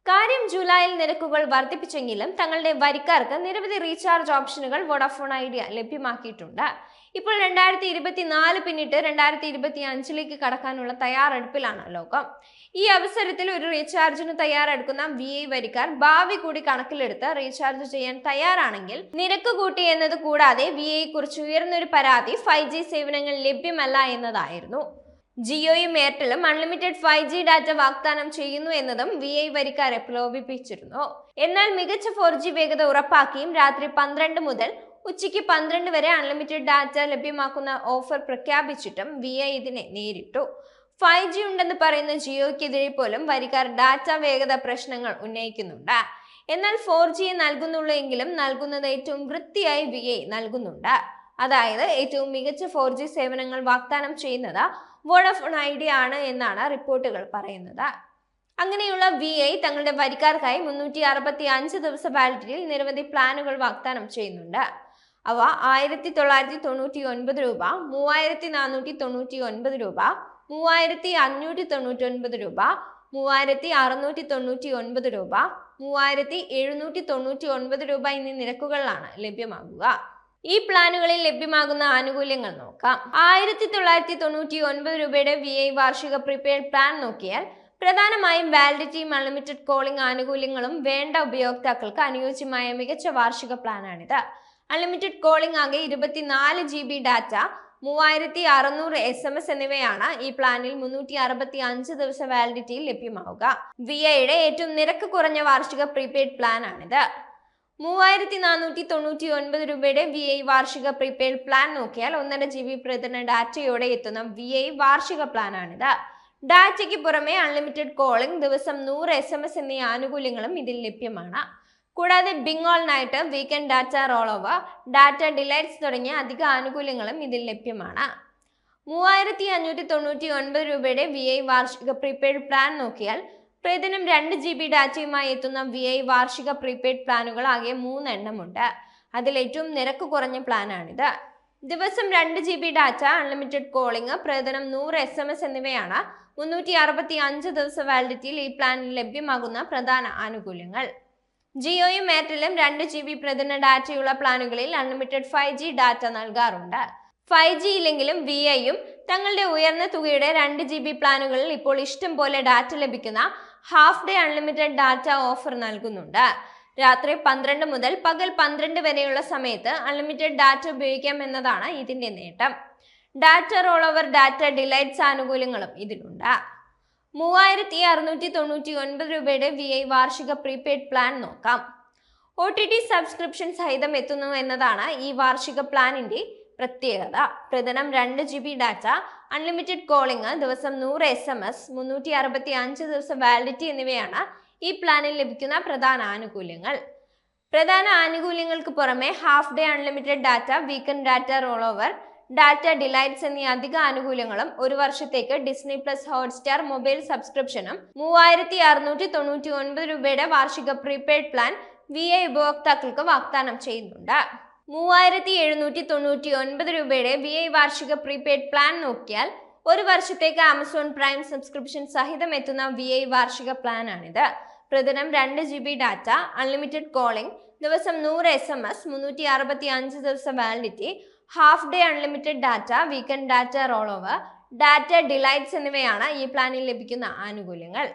കാര്യം ജൂലൈയിൽ നിരക്കുകൾ വർദ്ധിപ്പിച്ചെങ്കിലും തങ്ങളുടെ വരിക്കാർക്ക് നിരവധി റീചാർജ് ഓപ്ഷനുകൾ വോഡാഫോൺ ഐഡിയ ലഭ്യമാക്കിയിട്ടുണ്ട്. ഇപ്പോൾ 2024 പിന്നിട്ട് 2025 കടക്കാനുള്ള തയ്യാറെടുപ്പിലാണ് ലോകം. ഈ അവസരത്തിൽ ഒരു റീചാർജിന് തയ്യാറെടുക്കുന്ന VI വരിക്കാർ ഭാവി കൂടി കണക്കിലെടുത്ത് റീചാർജ് ചെയ്യാൻ തയ്യാറാണെങ്കിൽ നിരക്ക് കൂട്ടി എന്നത് കൂടാതെ VI കുറിച്ച് ഉയർന്നൊരു പരാതി 5G സേവനങ്ങൾ ലഭ്യമല്ല എന്നതായിരുന്നു. ജിയോയും എയർടെലും അൺലിമിറ്റഡ് 5G ഡാറ്റ വാഗ്ദാനം ചെയ്യുന്നു എന്നതും VI വരിക്കാരെ പ്രലോഭിപ്പിച്ചിരുന്നു. എന്നാൽ മികച്ച 4G വേഗത ഉറപ്പാക്കിയും രാത്രി 12 മുതൽ ഉച്ചയ്ക്ക് 12 വരെ അൺലിമിറ്റഡ് ഡാറ്റ ലഭ്യമാക്കുന്ന ഓഫർ പ്രഖ്യാപിച്ചിട്ടും VI ഇതിനെ നേരിട്ടു. 5G ഉണ്ടെന്ന് പറയുന്ന ജിയോയ്ക്കെതിരെ പോലും വരിക്കാർ ഡാറ്റ വേഗത പ്രശ്നങ്ങൾ ഉന്നയിക്കുന്നുണ്ട്. എന്നാൽ 4G നൽകുന്നുള്ളൂ എങ്കിലും നൽകുന്നത് ഏറ്റവും വൃത്തിയായി VI നൽകുന്നുണ്ട്. അതായത് ഏറ്റവും മികച്ച 4G സേവനങ്ങൾ വാഗ്ദാനം ചെയ്യുന്നത് വോഡാഫോൺ ഐഡിയ ആണ് എന്നാണ് റിപ്പോർട്ടുകൾ പറയുന്നത്. അങ്ങനെയുള്ള VI തങ്ങളുടെ വരിക്കാർക്കായി 365 ദിവസ വാലിഡിറ്റിയിൽ നിരവധി പ്ലാനുകൾ വാഗ്ദാനം ചെയ്യുന്നുണ്ട്. അവ 1999 രൂപ, 3499 രൂപ, 3599 രൂപ, 3699 രൂപ, 3799 രൂപ എന്നീ നിരക്കുകളിലാണ് ലഭ്യമാകുക. ഈ പ്ലാനുകളിൽ ലഭ്യമാകുന്ന ആനുകൂല്യങ്ങൾ നോക്കാം. 1999 രൂപയുടെ VI വാർഷിക പ്രീപെയ്ഡ് പ്ലാൻ നോക്കിയാൽ പ്രധാനമായും വാലിഡിറ്റിയും അൺലിമിറ്റഡ് കോളിംഗ് ആനുകൂല്യങ്ങളും വേണ്ട ഉപയോക്താക്കൾക്ക് അനുയോജ്യമായ മികച്ച വാർഷിക പ്ലാനാണിത്. അൺലിമിറ്റഡ് കോളിംഗ് ആകെ 24 GB ഡാറ്റ, 3600 SMS എന്നിവയാണ് ഈ പ്ലാനിൽ 365 ദിവസ വാലിഡിറ്റിയിൽ ലഭ്യമാവുക. VIയുടെ ഏറ്റവും നിരക്ക് കുറഞ്ഞ വാർഷിക പ്രീപെയ്ഡ് പ്ലാൻ ആണിത്. 3499 രൂപയുടെ VI വാർഷിക പ്രീപെയ്ഡ് പ്ലാൻ നോക്കിയാൽ 1.5 GB പ്രതിദിന ഡാറ്റയോടെ എത്തുന്ന VI വാർഷിക പ്ലാനാണിത്. ഡാറ്റയ്ക്ക് പുറമെ അൺലിമിറ്റഡ് കോളിംഗ്, ദിവസം 100 SMS എന്നീ ആനുകൂല്യങ്ങളും ഇതിൽ ലഭ്യമാണ്. കൂടാതെ binge all night, weekend data roll over, data delights തുടങ്ങിയ അധിക ആനുകൂല്യങ്ങളും ഇതിൽ ലഭ്യമാണ്. 3599 രൂപയുടെ VI വാർഷിക പ്രീപെയ്ഡ് പ്ലാൻ നോക്കിയാൽ പ്രതിദിനം 2 GB ഡാറ്റയുമായി എത്തുന്ന VI വാർഷിക പ്രീപെയ്ഡ് പ്ലാനുകൾ ആകെ 3 എണ്ണമുണ്ട്. അതിൽ ഏറ്റവും നിരക്ക് കുറഞ്ഞ പ്ലാനാണിത്. ദിവസം 2 GB ഡാറ്റ, അൺലിമിറ്റഡ് കോളിംഗ്, പ്രതിദിനം 100 SMS എന്നിവയാണ് 365 ദിവസ വാലിഡിറ്റിയിൽ ഈ പ്ലാനിൽ ലഭ്യമാകുന്ന പ്രധാന ആനുകൂല്യങ്ങൾ. ജിയോയും എയർടെലും 2 GB പ്രതിദിന ഡാറ്റയുള്ള പ്ലാനുകളിൽ അൺലിമിറ്റഡ് 5G ഡാറ്റ നൽകാറുണ്ട്. 5G ഇല്ലെങ്കിലും VIയും തങ്ങളുടെ ഉയർന്ന തുകയുടെ 2 GB പ്ലാനുകളിൽ ഇപ്പോൾ ഇഷ്ടം പോലെ ഡാറ്റ ലഭിക്കുന്ന half day unlimited data offer നൽകുന്നുണ്ട്. രാത്രി 12 മുതൽ പകൽ 12 വരെയുള്ള സമയത്ത് അൺലിമിറ്റഡ് ഡാറ്റ ഉപയോഗിക്കാം എന്നതാണ് ഇതിന്റെ നേട്ടം. Data roll over, data delights ആനുകൂല്യങ്ങളും ഇതിലുണ്ട്. 3699 രൂപയുടെ VI വാർഷിക പ്രീപെയ്ഡ് പ്ലാൻ നോക്കാം. OTT സബ്സ്ക്രിപ്ഷൻ സഹിതം എത്തുന്നു എന്നതാണ് ഈ വാർഷിക പ്ലാനിന്റെ പ്രത്യേകത. പ്രതിദിനം 2 GB ഡാറ്റ, അൺലിമിറ്റഡ് കോളിംഗ്, ദിവസം 100 SMS, 365 ദിവസ വാലിഡിറ്റി എന്നിവയാണ് ഈ പ്ലാനിൽ ലഭിക്കുന്ന പ്രധാന ആനുകൂല്യങ്ങൾ. പ്രധാന ആനുകൂല്യങ്ങൾക്ക് പുറമെ half day unlimited data, weekend data roll over, data delights എന്നീ അധിക ആനുകൂല്യങ്ങളും 1 വർഷത്തേക്ക് ഡിസ്നി പ്ലസ് ഹോട്ട്സ്റ്റാർ മൊബൈൽ സബ്സ്ക്രിപ്ഷനും 3699 രൂപയുടെ വാർഷിക പ്രീപെയ്ഡ് പ്ലാൻ VI ഉപഭോക്താക്കൾക്ക് വാഗ്ദാനം ചെയ്യുന്നുണ്ട്. 3799 രൂപയുടെ VI വാർഷിക പ്രീപെയ്ഡ് പ്ലാൻ നോക്കിയാൽ 1 വർഷത്തേക്ക് ആമസോൺ പ്രൈം സബ്സ്ക്രിപ്ഷൻ സഹിതം എത്തുന്ന VI വാർഷിക പ്ലാനാണിത്. പ്രതിദിനം 2 GB ഡാറ്റ, അൺലിമിറ്റഡ് കോളിംഗ്, ദിവസം 100 SMS, 365 ദിവസ validity, half day unlimited data, weekend data roll over, data delights എന്നിവയാണ് ഈ പ്ലാനിൽ ലഭിക്കുന്ന ആനുകൂല്യങ്ങൾ.